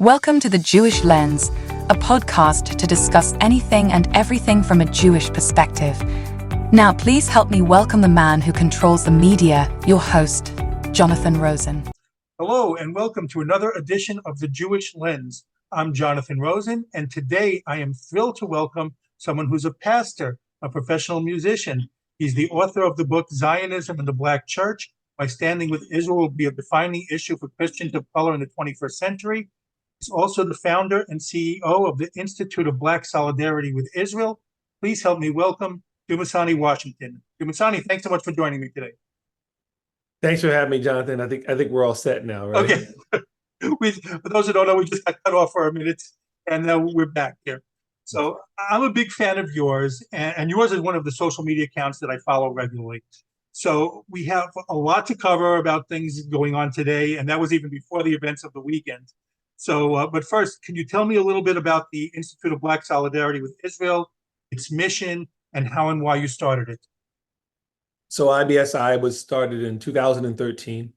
Welcome to The Jewish Lens, a podcast to discuss anything and everything from a Jewish perspective. Now, please help me welcome the man who controls the media, your host, Jonathan Rosen. Hello, and welcome to another edition of The Jewish Lens. I'm Jonathan Rosen, and today I am thrilled to welcome someone who's a pastor, a professional musician. He's the author of the book Zionism and the Black Church, Why Standing with Israel Will Be a Defining Issue for Christians of Color in the 21st Century. He's also the founder and CEO of the Institute of Black Solidarity with Israel. Please help me welcome Dumisani Washington. Dumisani, thanks so much for joining me today. Thanks for having me, Jonathan. I think we're all set now, right? Okay. For those who don't know, we just got cut off for a minute, and now we're back here. So I'm a big fan of yours, and yours is one of the social media accounts that I follow regularly. So we have a lot to cover about things going on today, and that was even before the events of the weekend. So, but first, can you tell me a little bit about the Institute of Black Solidarity with Israel, its mission, and how and why you started it? So IBSI was started in 2013.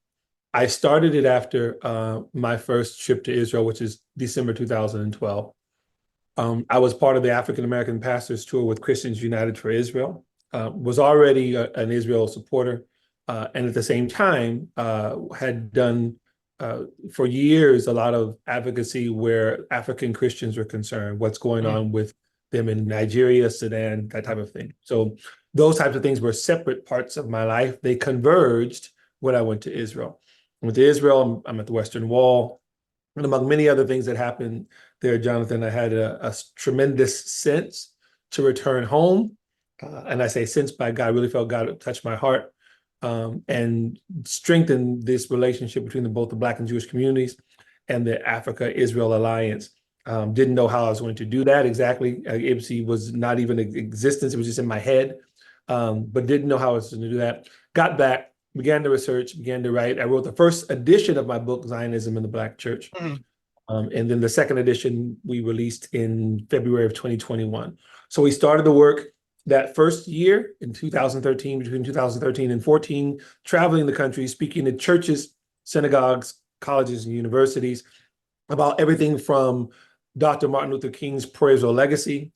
I started it after my first trip to Israel, which is December 2012. I was part of the African American Pastors Tour with Christians United for Israel, was already an Israel supporter, and at the same time had done for years a lot of advocacy where African Christians were concerned, what's going on with them in Nigeria, Sudan, that type of thing. So those types of things were separate parts of my life. They converged when I went to Israel. I went to Israel, I'm at the Western Wall, and among many other things that happened there, Jonathan, I had a tremendous sense to return home. And I say sense by God, I really felt God touched my heart and strengthen this relationship between both the Black and Jewish communities and the Africa-Israel Alliance. Didn't know how I was going to do that exactly. IBSI was not even in existence. It was just in my head, but didn't know how I was going to do that. Got back, began to research, began to write. I wrote the first edition of my book, Zionism and the Black Church. And then the second edition we released in February of 2021. So we started the work that first year in 2013, between 2013 and 14, traveling the country, speaking to churches, synagogues, colleges, and universities about everything from Dr. Martin Luther King's Pro-Israel legacy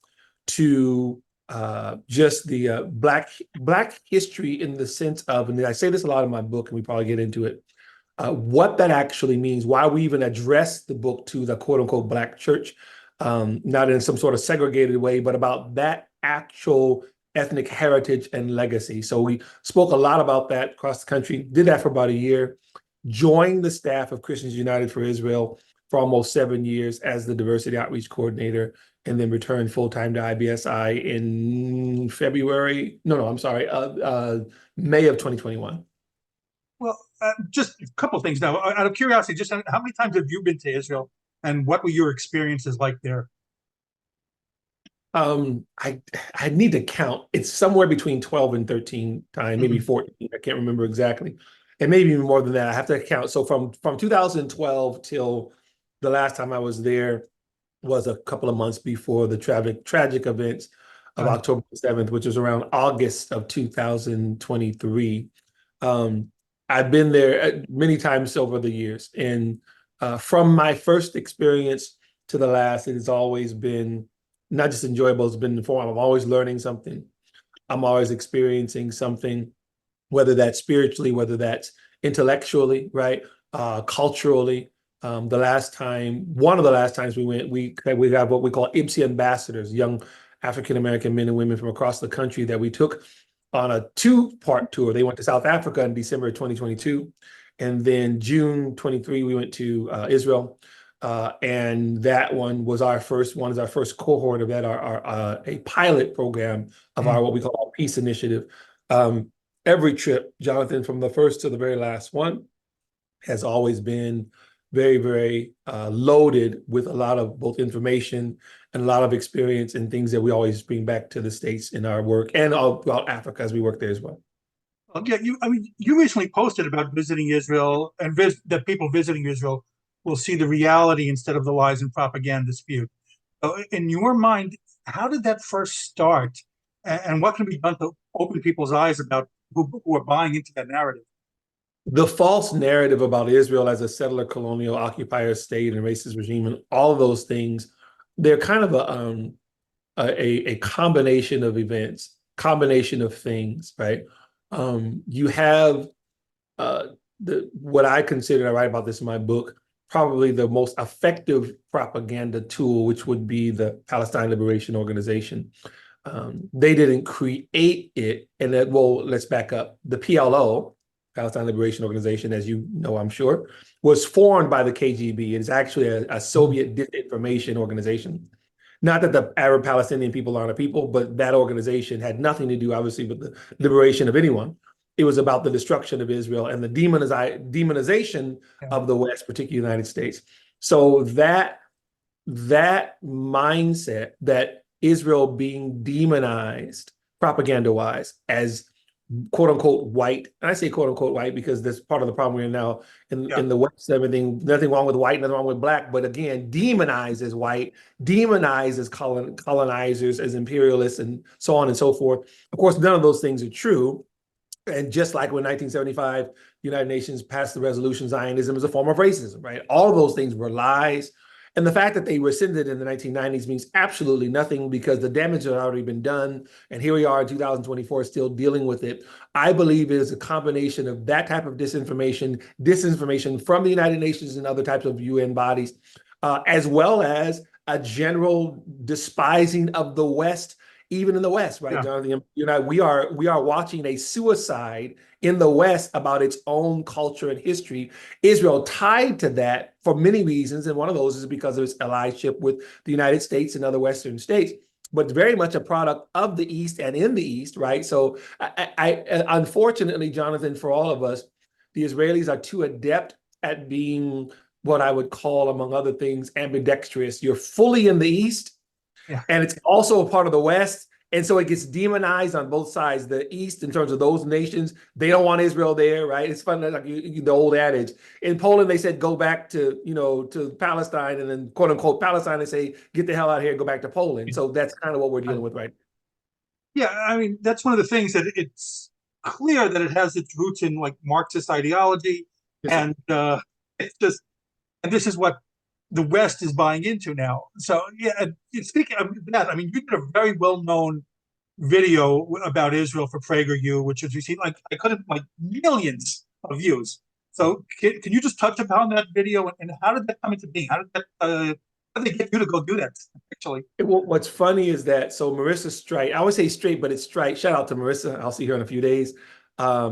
to just the Black history in the sense of, and I say this a lot in my book, and we probably get into it, what that actually means, why we even address the book to the quote unquote Black church, not in some sort of segregated way, but about that actual ethnic heritage and legacy. So we spoke a lot about that across the country, did that for about a year, joined the staff of Christians United for Israel for almost 7 years as the diversity outreach coordinator, and then returned full-time to IBSI in May of 2021. Well, just a couple of things now. Out of curiosity, just how many times have you been to Israel, and what were your experiences like there? I need to count. It's somewhere between 12 and 13 times, maybe 14. I can't remember exactly. And maybe even more than that. I have to count. So from 2012 till the last time I was there was a couple of months before the tragic events of October 7th, which was around August of 2023. I've been there many times over the years. And from my first experience to the last, it has always been not just enjoyable, it's been informative. I'm always learning something. I'm always experiencing something, whether that's spiritually, whether that's intellectually, right? Culturally. One of the last times we went, we have what we call IBSI ambassadors, young African-American men and women from across the country that we took on a 2-part tour. They went to South Africa in December 2022. And then June 23, we went to Israel. And that one was our first cohort of that, a pilot program of our what we call our peace initiative. Every trip, Jonathan, from the first to the very last one, has always been very, very loaded with a lot of both information and a lot of experience and things that we always bring back to the States in our work and all throughout Africa as we work there as well. Yeah, you recently posted about visiting Israel and that people visiting Israel will see the reality instead of the lies and propaganda spewed. So in your mind, how did that first start, and what can be done to open people's eyes about who are buying into that narrative? The false narrative about Israel as a settler, colonial, occupier state and racist regime and all of those things, they're kind of a combination of events, combination of things, right? You have what I consider, I write about this in my book, probably the most effective propaganda tool, which would be the Palestine Liberation Organization. They didn't create it, and that, well, let's back up. The PLO, Palestine Liberation Organization, as you know, I'm sure, was formed by the KGB. It's actually a Soviet disinformation organization. Not that the Arab Palestinian people aren't a people, but that organization had nothing to do, obviously, with the liberation of anyone. It was about the destruction of Israel and the demonization of the West, particularly the United States. So that mindset that Israel being demonized propaganda-wise as quote unquote white, and I say quote unquote white because that's part of the problem we're in now in the West. Everything, nothing wrong with white, nothing wrong with black, but again, demonized as white, demonized as colonizers, as imperialists, and so on and so forth. Of course, none of those things are true. And just like when 1975, the United Nations passed the resolution, Zionism is a form of racism, right? All of those things were lies. And the fact that they rescinded in the 1990s means absolutely nothing because the damage had already been done. And here we are in 2024 still dealing with it. I believe it is a combination of that type of disinformation from the United Nations and other types of UN bodies, as well as a general despising of the West, even in the West, right, Jonathan? You know, we are watching a suicide in the West about its own culture and history. Israel tied to that for many reasons, and one of those is because of its allyship with the United States and other Western states, but very much a product of the East and in the East, right? So I unfortunately, Jonathan, for all of us, the Israelis are too adept at being what I would call, among other things, ambidextrous. You're fully in the East, and it's also a part of the West. And so it gets demonized on both sides. The East, in terms of those nations, they don't want Israel there, right? It's funny, like the old adage. In Poland, they said, go back to, to Palestine, and then quote unquote Palestine, they say, get the hell out of here and go back to Poland. So that's kind of what we're dealing with, right? Yeah, I mean, that's one of the things that it's clear that it has its roots in like Marxist ideology. And it's just, and this is what the West is buying into now. So yeah, speaking of that, I mean, you did a very well-known video about Israel for PragerU, which has received like millions of views. So can you just touch upon that video and how did that come into being? How did they get you to go do that? Actually, what's funny is that Marissa Streit, I always say Straight, but it's Streit. Shout out to Marissa. I'll see her in a few days.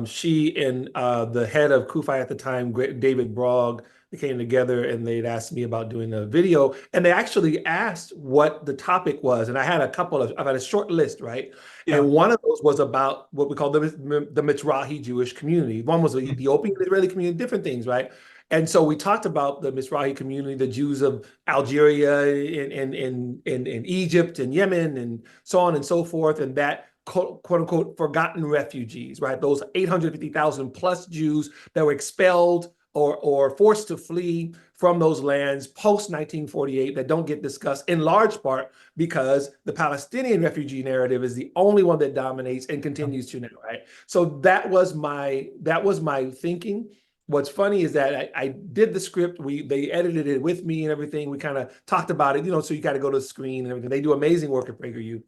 She and the head of CUFI at the time, David Brogg, they came together and they'd asked me about doing a video, and they actually asked what the topic was. And I had I've had a short list, right? And one of those was about what we call the Mizrahi Jewish community. One was the Ethiopian Israeli community, different things, right? And so we talked about the Mizrahi community, the Jews of Algeria and Egypt and Yemen and so on and so forth, and that quote unquote forgotten refugees, right? Those 850,000 plus Jews that were expelled or forced to flee from those lands post-1948 that don't get discussed in large part because the Palestinian refugee narrative is the only one that dominates and continues to now, right? So that was my thinking. What's funny is that I did the script. They edited it with me and everything. We kind of talked about it, so you got to go to the screen and everything. They do amazing work at PragerU.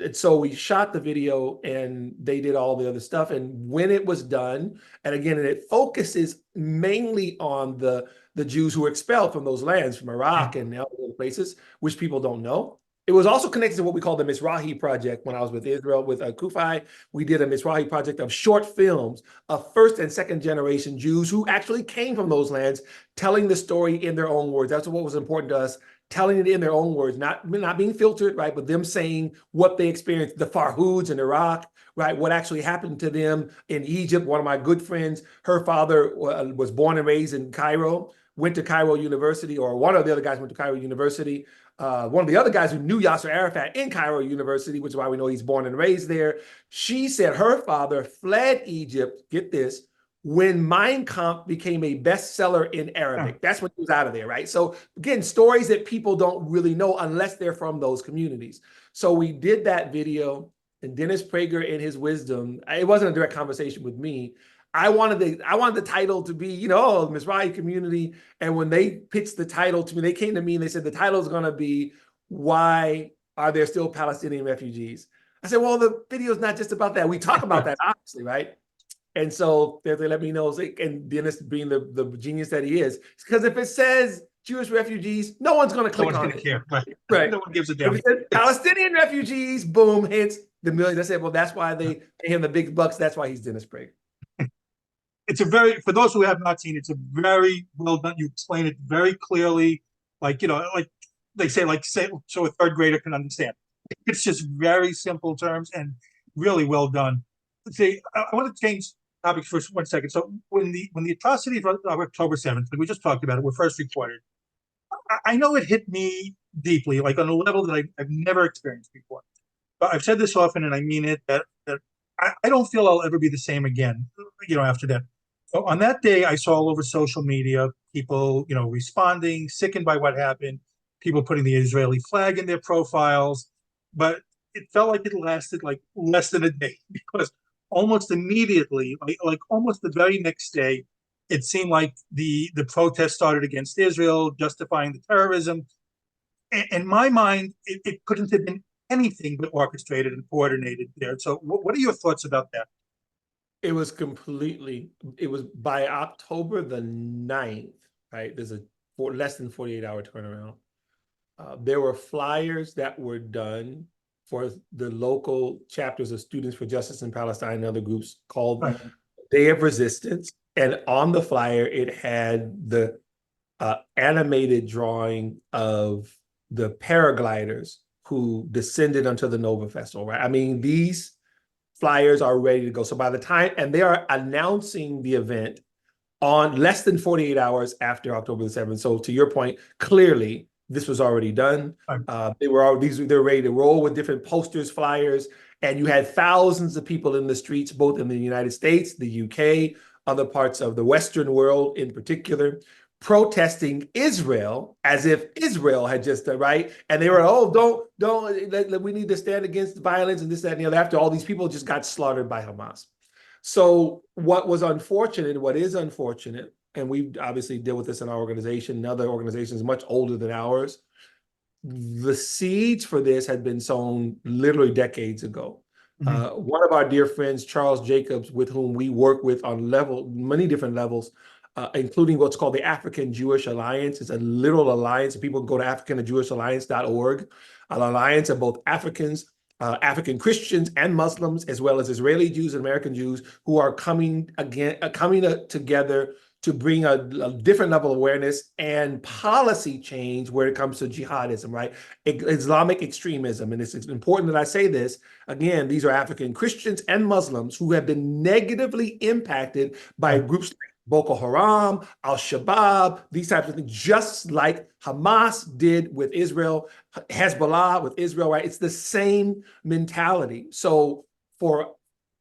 And so we shot the video and they did all the other stuff. And when it was done, and again, it focuses mainly on the Jews who were expelled from those lands, from Iraq and other places, which people don't know. It was also connected to what we call the Mizrahi Project. When I was with Israel, with CUFI, we did a Mizrahi Project of short films of first and second generation Jews who actually came from those lands, telling the story in their own words. That's what was important to us, telling it in their own words, not being filtered, right? But them saying what they experienced, the Farhoods in Iraq, right? What actually happened to them in Egypt. One of my good friends, her father was born and raised in Cairo, went to Cairo University, or one of the other guys went to Cairo University. One of the other guys who knew Yasser Arafat in Cairo University, which is why we know he's born and raised there. She said her father fled Egypt, get this, when Mein Kampf became a bestseller in Arabic. That's when he was out of there, right? So again, stories that people don't really know unless they're from those communities. So we did that video, and Dennis Prager, in his wisdom, it wasn't a direct conversation with me. I wanted the title to be, oh, Mizrahi community. And when they pitched the title to me, they came to me and they said, the title is going to be, why are there still Palestinian refugees? I said, well, the video is not just about that. We talk about that, obviously, right? And so they let me know, and Dennis being the genius that he is, because if it says Jewish refugees, no one's going to click on it. Care. Right. No one gives a damn. If it says Palestinian refugees, boom, hits the millions. I said, well, that's why they pay him the big bucks. That's why he's Dennis Prager. It's for those who have not seen, it's a very well done. You explain it very clearly, like they say, so a third grader can understand. It's just very simple terms and really well done. See, I want to change topics for 1 second. So when the atrocities of October 7th, like we just talked about it, were first reported, I know it hit me deeply, like on a level that I've never experienced before. But I've said this often, and I mean it, that I don't feel I'll ever be the same again, after that. So on that day, I saw all over social media people, responding, sickened by what happened, people putting the Israeli flag in their profiles. But it felt like it lasted like less than a day, because almost immediately, like almost the very next day, it seemed like the protest started against Israel, justifying the terrorism. In my mind, it couldn't have been anything but orchestrated and coordinated there. So what are your thoughts about that? It was by October the 9th, right? There's less than 48-hour turnaround. There were flyers that were done for the local chapters of Students for Justice in Palestine and other groups called Day of Resistance. And on the flyer, it had the animated drawing of the paragliders who descended onto the Nova Festival, right? I mean, these flyers are ready to go. So by the time, and they are announcing the event on less than 48 hours after October the 7th. So to your point, clearly this was already done. They were ready to roll with different posters, flyers, and you had thousands of people in the streets, both in the United States, the UK, other parts of the Western world in particular, protesting Israel as if Israel had just done, right? And they were, we need to stand against violence and this, that, and the other, after all these people just got slaughtered by Hamas. So what is unfortunate, and we obviously deal with this in our organization and other organizations much older than ours, the seeds for this had been sown literally decades ago. One of our dear friends, Charles Jacobs, with whom we work with on many different levels, including what's called the African Jewish Alliance. It's a literal alliance. People can go to africanjewishalliance.org, an alliance of both Africans, African Christians and Muslims, as well as Israeli Jews and American Jews, who are coming together to bring a different level of awareness and policy change where it comes to jihadism, right? Islamic extremism. And it's important that I say this. Again, these are African Christians and Muslims who have been negatively impacted by groups like Boko Haram, Al-Shabaab, these types of things, just like Hamas did with Israel, Hezbollah with Israel, right? It's the same mentality. So for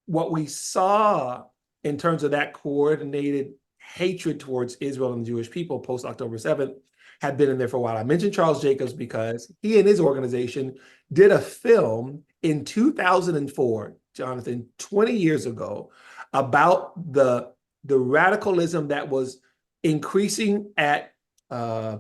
what we saw in terms of that coordinated hatred towards Israel and the Jewish people post-October 7th had been in there for a while. I mentioned Charles Jacobs because he and his organization did a film in 2004, Jonathan, 20 years ago, about the radicalism that was increasing at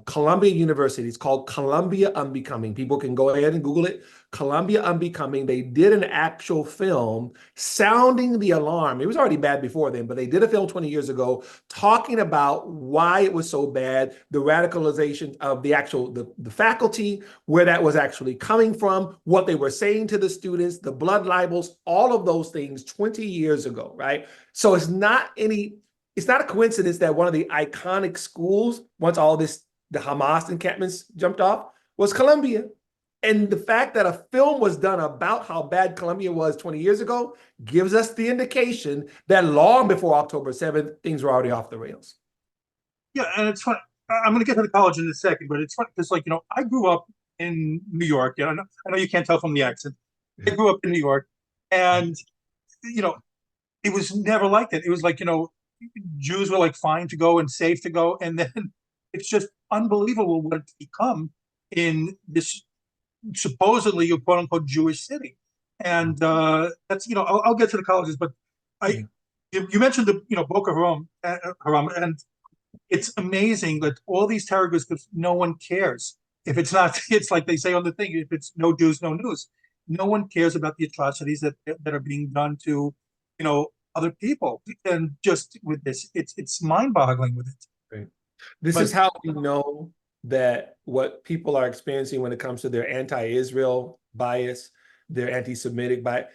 Columbia University. It's called Columbia Unbecoming. People can go ahead and Google it. Columbia Unbecoming. They did an actual film sounding the alarm. It was already bad before then, but they did a film 20 years ago talking about why it was so bad, the radicalization of the faculty, where that was actually coming from, what they were saying to the students, the blood libels, all of those things 20 years ago, right? So it's not a coincidence that one of the iconic schools, once the Hamas encampments jumped off, was Columbia. And the fact that a film was done about how bad Columbia was 20 years ago gives us the indication that long before October 7th, things were already off the rails. Yeah, and it's fun. I'm going to get to the college in a second, but it's fun because, I grew up in New York. I know you can't tell from the accent. I grew up in New York, and, it was never like that. It was like, Jews were like fine to go and safe to go. And then it's just unbelievable what it's become in this supposedly quote unquote Jewish city. And that's, I'll get to the colleges, but You mentioned the Boko Haram, and it's amazing that all these terror groups, no one cares. If it's not, it's like they say on the thing, if it's no Jews, no news. No one cares about the atrocities that are being done to, other people. And just with this, it's mind-boggling with it. Right. This But is how we know that what people are experiencing when it comes to their anti-Israel bias, their anti-Semitic bias,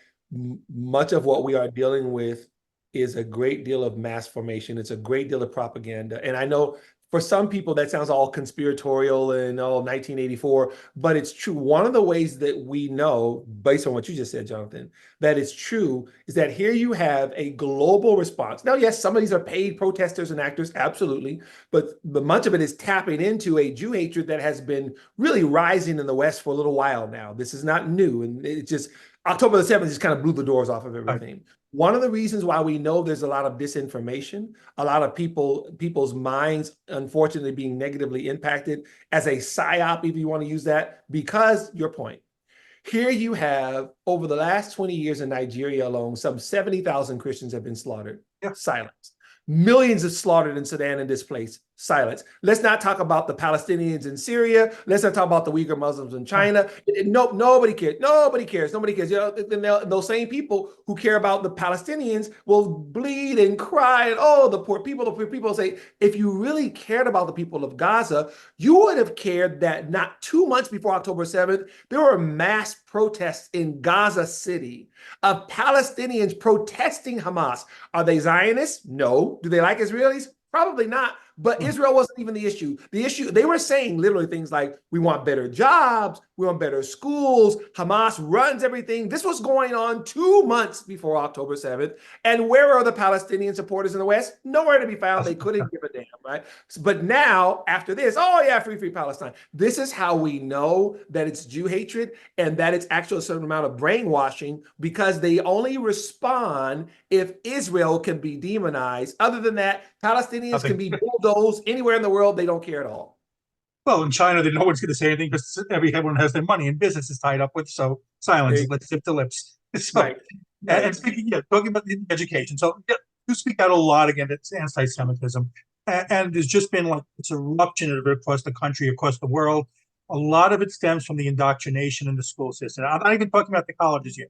much of what we are dealing with is a great deal of mass formation. It's a great deal of propaganda. And I know for some people that sounds all conspiratorial and 1984, but it's true. One of the ways that we know, based on what you just said, Jonathan, that it's true is that here you have a global response. Now, yes, some of these are paid protesters and actors, absolutely, but much of it is tapping into a Jew hatred that has been really rising in the West for a little while now. This is not new, and it just October the 7th just kind of blew the doors off of everything. Right. One of the reasons why we know there's a lot of disinformation, a lot of people's minds, unfortunately, being negatively impacted as a psyop, if you want to use that, because your point. Here you have, over the last 20 years in Nigeria alone, some 70,000 Christians have been slaughtered. Yeah. Silence. Millions are slaughtered in Sudan and displaced. Silence. Let's not talk about the Palestinians in Syria. Let's not talk about the Uyghur Muslims in China. Nope, nobody cares. Nobody cares. Nobody cares. Those same people who care about the Palestinians will bleed and cry and, the poor people say, if you really cared about the people of Gaza, you would have cared that not 2 months before October 7th, there were mass protests in Gaza City of Palestinians protesting Hamas. Are they Zionists? No. Do they like Israelis? Probably not. But Israel wasn't even the issue. The issue, they were saying literally things like, we want better jobs, we want better schools, Hamas runs everything. This was going on 2 months before October 7th. And where are the Palestinian supporters in the West? Nowhere to be found. They couldn't give a damn, right? But now, after this, free Palestine. This is how we know that it's Jew hatred and that it's actually a certain amount of brainwashing, because they only respond if Israel can be demonized. Other than that, Palestinians can be bulldozed anywhere in the world. They don't care at all. Well, in China, no one's going to say anything because everyone has their money and business is tied up with. So silence. Let's zip the lips. So, right. And speaking, talking about the education. So you speak out a lot against anti-Semitism, and there's just been like this eruption of it across the country, across the world. A lot of it stems from the indoctrination in the school system. I'm not even talking about the colleges yet.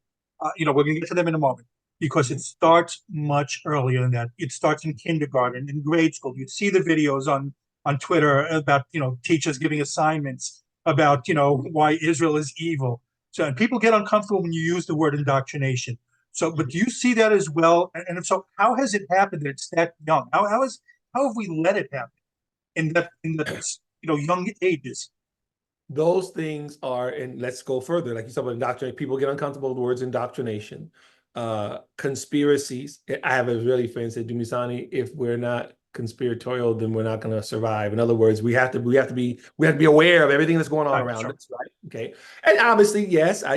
We're going to get to them in a moment, because it starts much earlier than that. It starts in kindergarten, in grade school. You see the videos on Twitter about, teachers giving assignments about, why Israel is evil. So, and people get uncomfortable when you use the word indoctrination. So, but do you see that as well? And if so, how has it happened that it's that young? How have we let it happen in that young ages? Those things are, and let's go further. Like you said about indoctrination, people get uncomfortable with the words indoctrination. Conspiracies. I have a Israeli friend said, Dumisani, if we're not conspiratorial, then we're not going to survive. In other words, we have to be aware of everything that's going on around us, right? Okay. And obviously, yes, I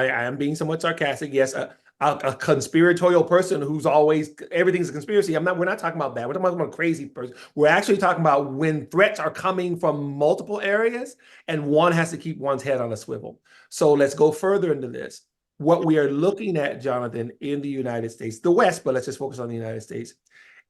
am being somewhat sarcastic. Yes, a conspiratorial person who's always everything's a conspiracy. We're not talking about that. We're talking about a crazy person. We're actually talking about when threats are coming from multiple areas and one has to keep one's head on a swivel. So let's go further into this. What we are looking at, Jonathan, in the United States, the West, but let's just focus on the United States,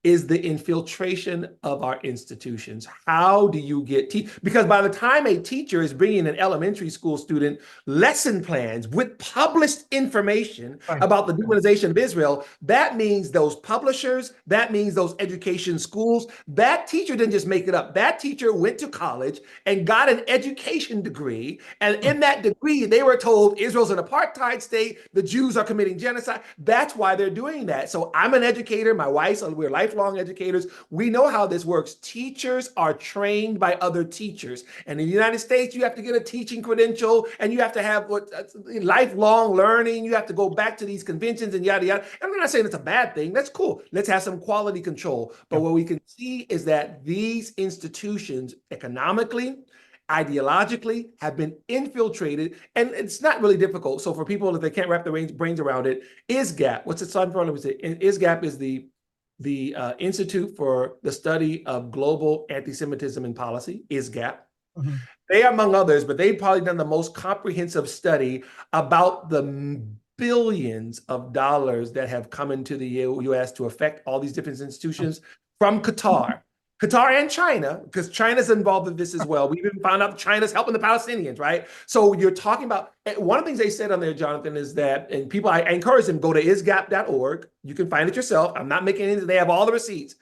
is the infiltration of our institutions. How do you get because by the time a teacher is bringing an elementary school student lesson plans with published information about the demonization of Israel, that means those publishers, that means those education schools, that teacher didn't just make it up. That teacher went to college and got an education degree. And in that degree, they were told Israel's an apartheid state, the Jews are committing genocide. That's why they're doing that. So I'm an educator, my wife's, we're lifelong educators. We know how this works. Teachers are trained by other teachers. And in the United States, you have to get a teaching credential and you have to have lifelong learning. You have to go back to these conventions and yada, yada. And I'm not saying it's a bad thing. That's cool. Let's have some quality control. But what we can see is that these institutions economically, ideologically have been infiltrated, and it's not really difficult. So for people, if they can't wrap their brains around it, ISGAP, what's it signed for? Let me say, ISGAP is the Institute for the Study of Global Anti-Semitism and Policy, ISGAP. They, among others, but they've probably done the most comprehensive study about the billions of dollars that have come into the US to affect all these different institutions from Qatar. Qatar and China, because China's involved in this as well. We even found out China's helping the Palestinians, right? So you're talking about, one of the things they said on there, Jonathan, is that, and people, I encourage them, go to isgap.org. You can find it yourself. I'm not making any, they have all the receipts.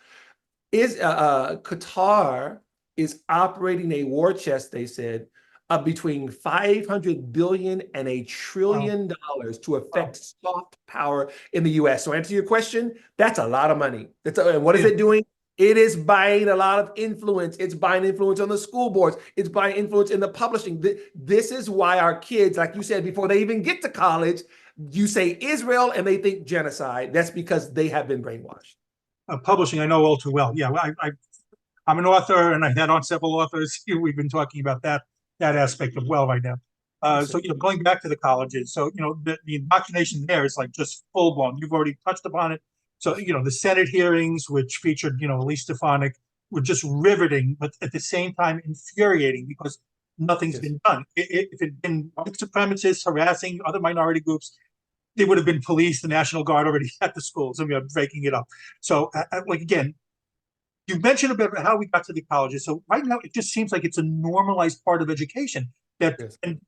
Qatar is operating a war chest, they said, of between 500 billion and $1 trillion to affect soft power in the US. So answer your question, that's a lot of money. And what is it doing? It is buying a lot of influence. It's buying influence on the school boards. It's buying influence in the publishing. This is why our kids, like you said, before they even get to college, you say Israel and they think genocide. That's because they have been brainwashed. Publishing, I know all too well. Yeah, I'm an author, and I've had on several authors. We've been talking about that aspect of well right now. So going back to the colleges, so the indoctrination there is like just full blown. You've already touched upon it. So the Senate hearings, which featured Elise Stefanik, were just riveting, but at the same time infuriating because nothing's been done. If it had been white supremacists harassing other minority groups, they would have been police, the National Guard already at the schools, and we are breaking it up. So, like again, you mentioned a bit about how we got to the colleges. So right now, it just seems like it's a normalized part of education. And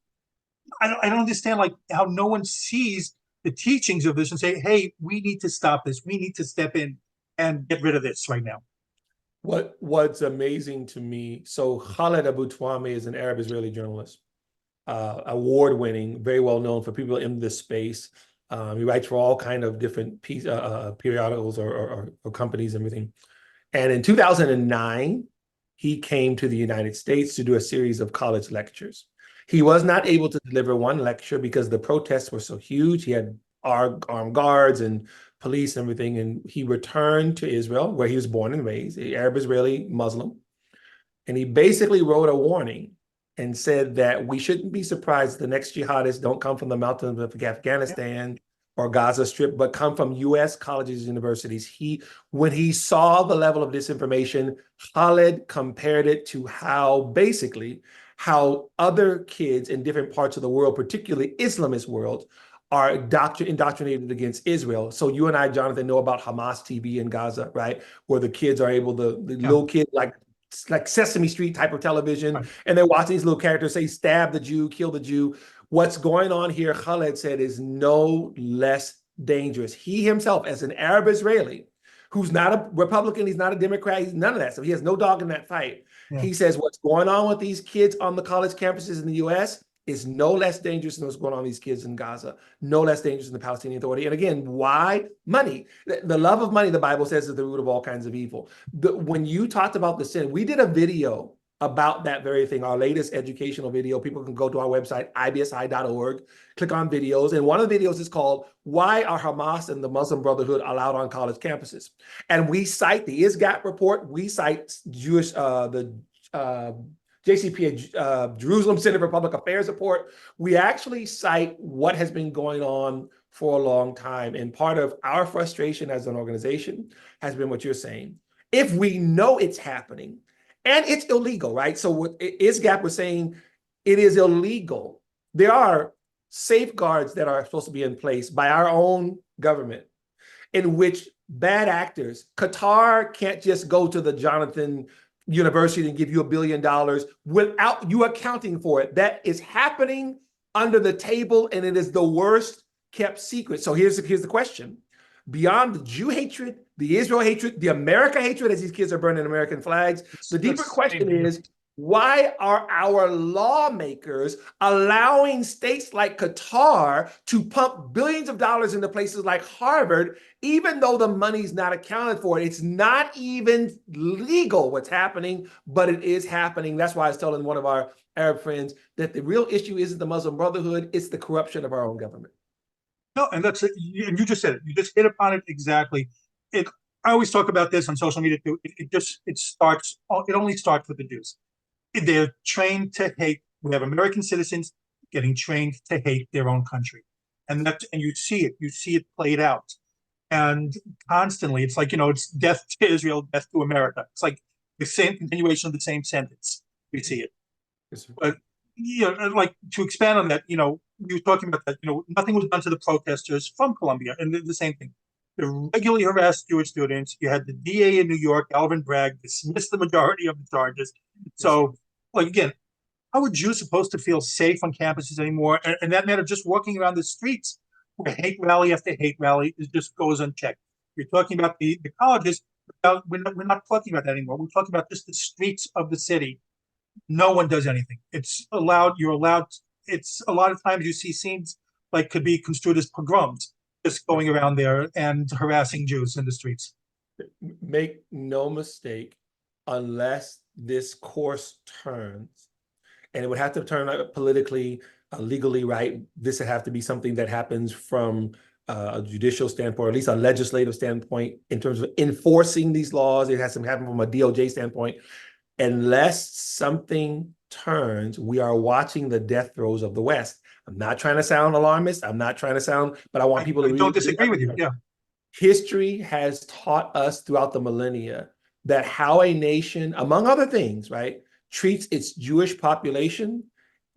I don't understand like how no one sees the teachings of this and say, hey, we need to stop this. We need to step in and get rid of this right now. What's amazing to me, so Khaled Abu Twame is an Arab Israeli journalist, award-winning, very well known for people in this space. He writes for all kind of different periodicals or companies and everything. And in 2009, he came to the United States to do a series of college lectures. He was not able to deliver one lecture because the protests were so huge. He had armed guards and police and everything. And he returned to Israel, where he was born and raised, an Arab Israeli Muslim. And he basically wrote a warning and said that we shouldn't be surprised the next jihadists don't come from the mountains of Afghanistan or Gaza Strip, but come from US colleges and universities. When he saw the level of disinformation, Khaled compared it to how other kids in different parts of the world, particularly Islamist world, are indoctrinated against Israel. So you and I, Jonathan, know about Hamas TV in Gaza, right? Where the kids are able to, little kids like Sesame Street type of television, and they're watching these little characters say, stab the Jew, kill the Jew. What's going on here, Khaled said, is no less dangerous. He himself, as an Arab Israeli, who's not a Republican, he's not a Democrat, he's none of that. So he has no dog in that fight. Yeah. He says what's going on with these kids on the college campuses in the US is no less dangerous than what's going on with these kids in Gaza, no less dangerous than the Palestinian Authority. And again, why? Money. The love of money, the Bible says, is the root of all kinds of evil. When you talked about the sin, we did a video about that very thing, our latest educational video. People can go to our website, IBSI.org, click on videos. And one of the videos is called, Why Are Hamas and the Muslim Brotherhood Allowed on College Campuses? And we cite the ISGAP report. We cite the JCPA, Jerusalem Center for Public Affairs report. We actually cite what has been going on for a long time. And part of our frustration as an organization has been what you're saying. If we know it's happening, and it's illegal, right? So what ISGAP was saying, it is illegal. There are safeguards that are supposed to be in place by our own government in which bad actors, Qatar can't just go to the Jonathan University and give you $1 billion without you accounting for it. That is happening under the table, and it is the worst kept secret. So here's the question. Beyond the Jew hatred, the Israel hatred, the America hatred, as these kids are burning American flags, the deeper question is, why are our lawmakers allowing states like Qatar to pump billions of dollars into places like Harvard, even though the money's not accounted for? It's not even legal what's happening, but it is happening. That's why I was telling one of our Arab friends that the real issue isn't the Muslim Brotherhood, it's the corruption of our own government. No, and that's it. And you just said it. You just hit upon it exactly. I always talk about this on social media too. It only starts with the Jews. They're trained to hate. We have American citizens getting trained to hate their own country, and you see it. You see it played out, and constantly. It's like it's death to Israel, death to America. It's like the same continuation of the same sentence. We see it. Yes, but like to expand on that, you were talking about that, nothing was done to the protesters from Colombia, and the same thing. They regularly harassed Jewish students. You had the DA in New York, Alvin Bragg, dismissed the majority of the charges. So, like again, how are Jews supposed to feel safe on campuses anymore? And that matter, just walking around the streets where hate rally after hate rally just goes unchecked. You're talking about the colleges. We're not talking about that anymore. We're talking about just the streets of the city. No one does anything. It's allowed. You're allowed. It's a lot of times you see scenes like could be construed as pogroms, just going around there and harassing Jews in the streets. Make no mistake, unless this course turns, and it would have to turn politically, legally right. This would have to be something that happens from a judicial standpoint, or at least a legislative standpoint, in terms of enforcing these laws. It has to happen from a DOJ standpoint. Unless something turns, we are watching the death throes of the West. I'm not trying to sound alarmist. I'm not trying to sound, but I want people to don't disagree with you. Yeah. History has taught us throughout the millennia that how a nation, among other things, right, treats its Jewish population,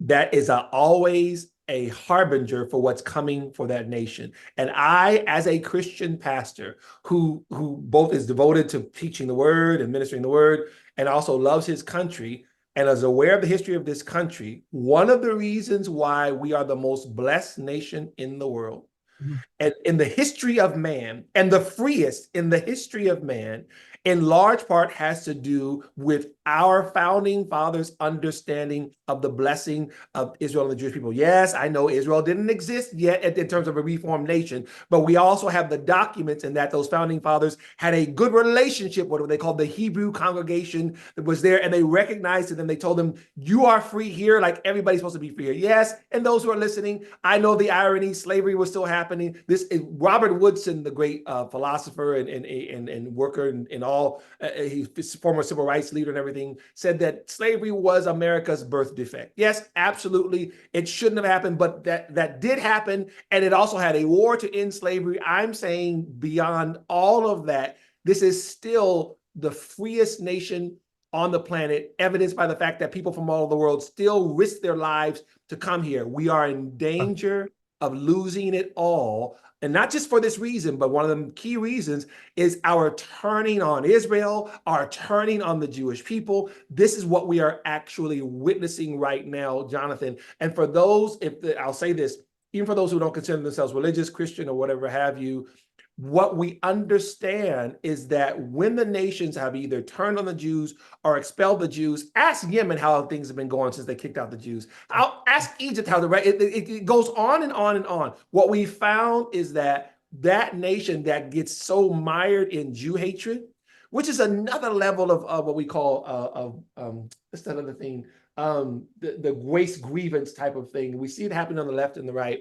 that is always a harbinger for what's coming for that nation. And I, as a Christian pastor who both is devoted to teaching the word and ministering the word, and also loves his country and is aware of the history of this country, one of the reasons why we are the most blessed nation in the world, and in the history of man, and the freest in the history of man, in large part has to do with our founding fathers' understanding of the blessing of Israel and the Jewish people. Yes, I know Israel didn't exist yet in terms of a reformed nation, but we also have the documents in that those founding fathers had a good relationship with what they called the Hebrew congregation that was there, and they recognized it, and they told them, you are free here like everybody's supposed to be free here. Yes, and those who are listening, I know the irony, slavery was still happening. This is Robert Woodson, the great philosopher and worker and all, he's former civil rights leader and everything, said that slavery was America's birth defect. Yes, absolutely. It shouldn't have happened, but that did happen. And it also had a war to end slavery. I'm saying beyond all of that, this is still the freest nation on the planet, evidenced by the fact that people from all over the world still risk their lives to come here. We are in danger of losing it all. And not just for this reason, but one of the key reasons is our turning on Israel, our turning on the Jewish people. This is what we are actually witnessing right now, Jonathan. And for those, I'll say this, even for those who don't consider themselves religious, Christian, or whatever have you, what we understand is that when the nations have either turned on the Jews or expelled the Jews, ask Yemen how things have been going since they kicked out the Jews. I'll ask Egypt how it goes on and on and on. What we found is that nation that gets so mired in Jew hatred, which is another level of what we call what's that other thing? The race grievance type of thing. We see it happen on the left and the right,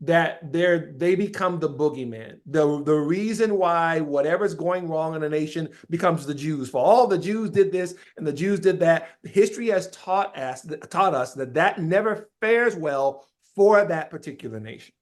that they become the boogeyman. The reason why whatever's going wrong in a nation becomes the Jews. For all the Jews did this and the Jews did that. History has taught us that never fares well for that particular nation.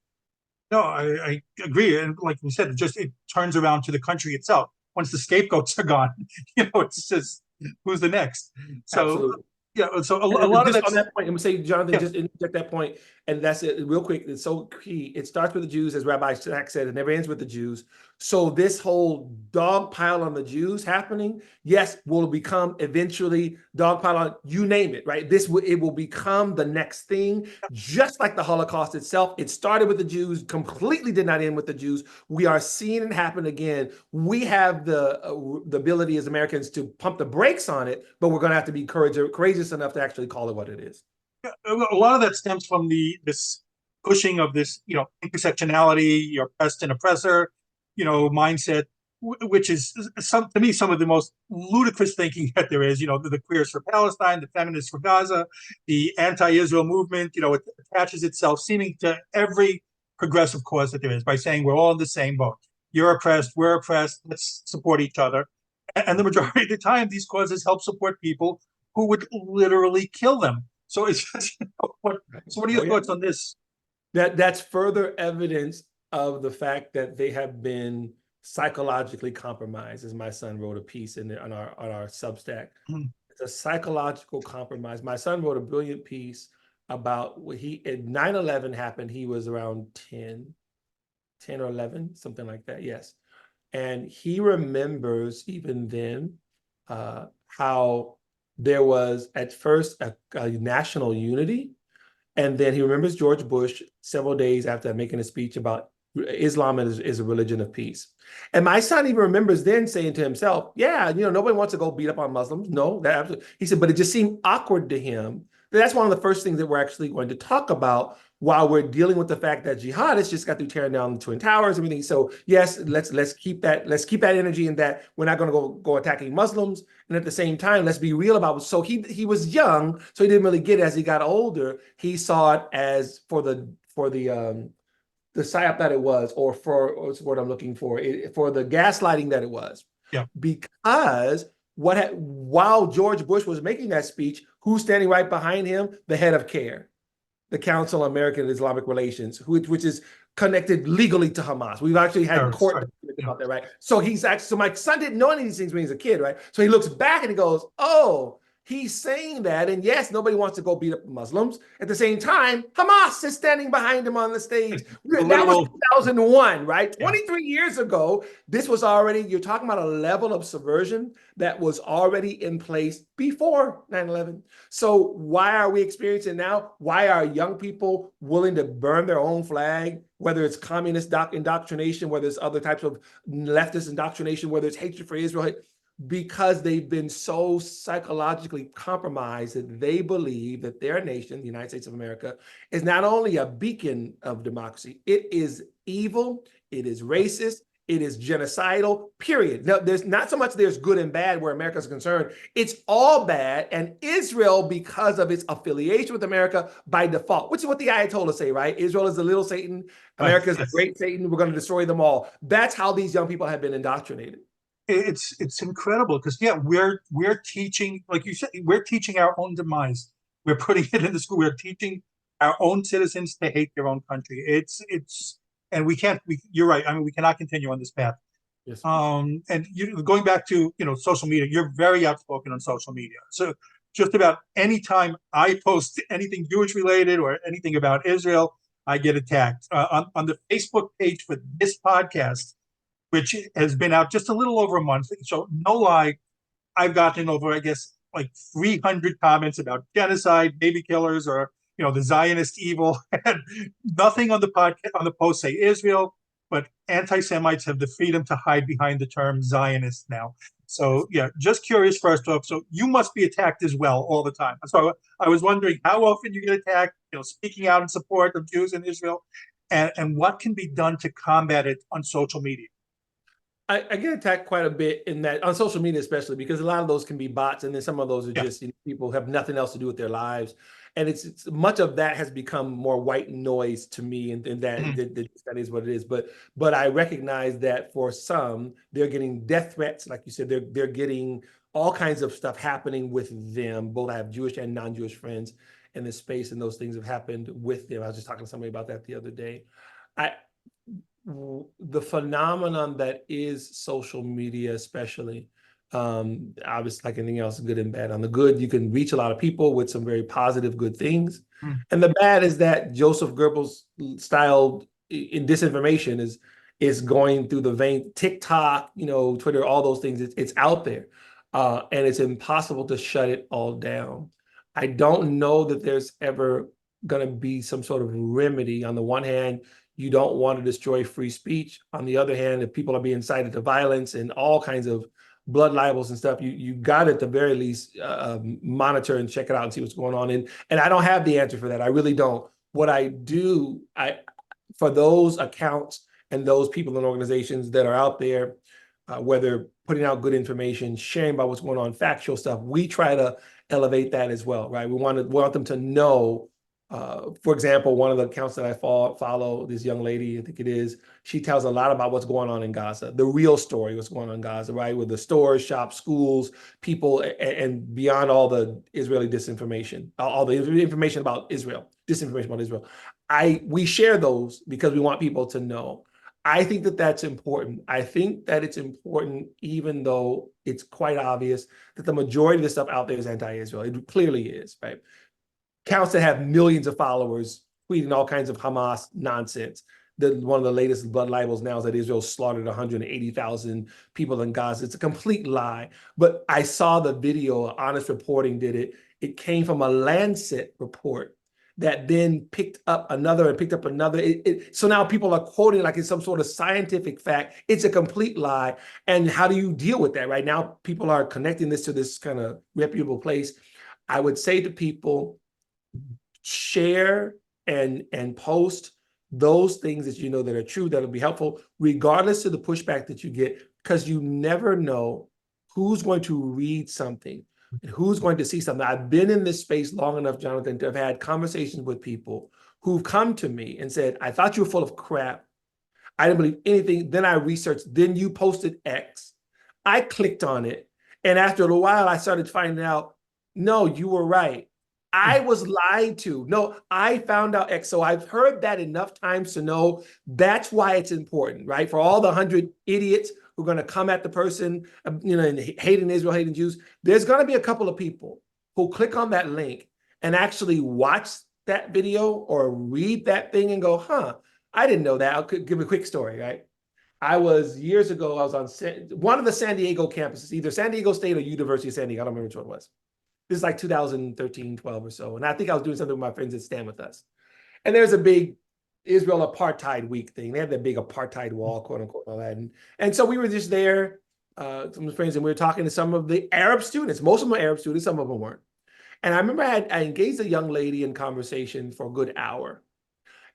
No, I agree. And like we said, it turns around to the country itself. Once the scapegoats are gone, it's just who's the next. So absolutely. Yeah, so a lot of that. On that point, I'm going to say, Jonathan, just interject that point, and that's it real quick. It's so key. It starts with the Jews, as Rabbi Shack said, it never ends with the Jews. So this whole dog pile on the Jews happening, yes, will become eventually dog pile on, you name it, right? It will become the next thing, just like the Holocaust itself. It started with the Jews, completely did not end with the Jews. We are seeing it happen again. We have the ability as Americans to pump the brakes on it, but we're going to have to be courageous enough to actually call it what it is. A lot of that stems from this pushing of this, intersectionality, your oppressed and oppressor, mindset, which is to me some of the most ludicrous thinking that there is. The queers for Palestine, the feminists for Gaza, the anti-Israel movement. It attaches itself seeming to every progressive cause that there is by saying we're all in the same boat. You're oppressed, we're oppressed. Let's support each other. And the majority of the time, these causes help support people who would literally kill them. So it's just, what are your thoughts on this? That's further evidence of the fact that they have been psychologically compromised, as my son wrote a piece on our Substack. It's a psychological compromise. My son wrote a brilliant piece about 9/11 happened. He was around 10 or 11, something like that. Yes. And he remembers even then how there was at first a national unity. And then he remembers George Bush several days after making a speech about Islam is a religion of peace. And my son even remembers then saying to himself, yeah, nobody wants to go beat up on Muslims. No, that absolutely. He said, but it just seemed awkward to him. That's one of the first things that we're actually going to talk about while we're dealing with the fact that jihadists just got through tearing down the Twin Towers and everything. So yes, let's keep that energy in that we're not going to go attacking Muslims. And at the same time, let's be real about it. So he was young, so he didn't really get it. As he got older, he saw it as for the psyop that it was, or what's the word I'm looking for the gaslighting that it was. Yeah. Because while George Bush was making that speech, who's standing right behind him? The head of CARE, the Council of American Islamic Relations, which is connected legally to Hamas. We've actually had court about that, right? So so my son didn't know any of these things when he was a kid, right? So he looks back and he goes, oh, he's saying that. And yes, nobody wants to go beat up Muslims. At the same time, Hamas is standing behind him on the stage. That was 2001, right? 23 years ago, this was already, you're talking about a level of subversion that was already in place before 9/11. So why are we experiencing now? Why are young people willing to burn their own flag, whether it's communist indoctrination, whether it's other types of leftist indoctrination, whether it's hatred for Israel? Because they've been so psychologically compromised that they believe that their nation, the United States of America, is not only a beacon of democracy, it is evil, it is racist, it is genocidal, period. Now, there's not so much there's good and bad where America is concerned. It's all bad. And Israel, because of its affiliation with America by default, which is what the Ayatollahs say, right? Israel is the little Satan, America is the great Satan, we're going to destroy them all. That's how these young people have been indoctrinated. It's incredible because we're teaching, like you said, we're teaching our own demise. We're putting it in the school. We're teaching our own citizens to hate their own country. And you're right. I mean, we cannot continue on this path. Yes. And going back to social media, you're very outspoken on social media. So just about any time I post anything Jewish related or anything about Israel, I get attacked. On the Facebook page for this podcast, which has been out just a little over a month. So no lie, I've gotten over, I guess, like 300 comments about genocide, baby killers, or the Zionist evil. And nothing on the podcast, on the post say Israel, but anti-Semites have the freedom to hide behind the term Zionist now. So yeah, just curious first off. So you must be attacked as well all the time. So I was wondering how often you get attacked, speaking out in support of Jews in Israel, and what can be done to combat it on social media. I get attacked quite a bit in that on social media, especially because a lot of those can be bots, and then some of those are just people who have nothing else to do with their lives, and it's much of that has become more white noise to me, and that is what it is. But I recognize that for some, they're getting death threats, like you said, they're getting all kinds of stuff happening with them. Both I have Jewish and non-Jewish friends in this space, and those things have happened with them. I was just talking to somebody about that the other day. The phenomenon that is social media, especially, obviously like anything else, good and bad. On the good, you can reach a lot of people with some very positive, good things. And the bad is that Joseph Goebbels style in disinformation is going through the vein. TikTok, Twitter, all those things, it's out there. And it's impossible to shut it all down. I don't know that there's ever going to be some sort of remedy. On the one hand, you don't want to destroy free speech. On the other hand, if people are being incited to violence and all kinds of blood libels and stuff, you got to at the very least monitor and check it out and see what's going on. And I don't have the answer for that. I really don't. What I do, for those accounts and those people and organizations that are out there, whether putting out good information, sharing about what's going on, factual stuff, we try to elevate that as well, right? We want them to know. For example, one of the accounts that I follow, this young lady, I think it is, she tells a lot about what's going on in Gaza, the real story, what's going on in Gaza, right? With the stores, shops, schools, people, and beyond all the Israeli disinformation, all the information about Israel, disinformation about Israel. We share those because we want people to know. I think that that's important. I think that it's important, even though it's quite obvious that the majority of the stuff out there is anti-Israel. It clearly is, right? accounts that have millions of followers tweeting all kinds of Hamas nonsense. One of the latest blood libels now is that Israel slaughtered 180,000 people in Gaza. It's a complete lie. But I saw the video, Honest Reporting did it. It came from a Lancet report that then picked up another and picked up another. So now people are quoting like it's some sort of scientific fact. It's a complete lie. And how do you deal with that? Right now, people are connecting this to this kind of reputable place. I would say to people, share and post those things that you know that are true, that'll be helpful, regardless of the pushback that you get, because you never know who's going to read something and who's going to see something. I've been in this space long enough, Jonathan, to have had conversations with people who've come to me and said, I thought you were full of crap. I didn't believe anything. Then I researched, then you posted X. I clicked on it. And after a while, I started finding out, no, you were right. I was lied to. No, I found out X. So I've heard that enough times to know that's why it's important, right? For all the 100 idiots who are going to come at the person, and hating Israel, hating Jews, there's going to be a couple of people who click on that link and actually watch that video or read that thing and go, huh, I didn't know that. I'll give a quick story, right? Years ago, I was on one of the San Diego campuses, either San Diego State or University of San Diego. I don't remember which one it was. This is like 2013, 12 or so. And I think I was doing something with my friends that stand with us. And there's a big Israel Apartheid Week thing. They had that big apartheid wall, quote unquote, all that. And so we were just there, some friends, and we were talking to some of the Arab students. Most of them were Arab students, some of them weren't. And I remember I engaged a young lady in conversation for a good hour.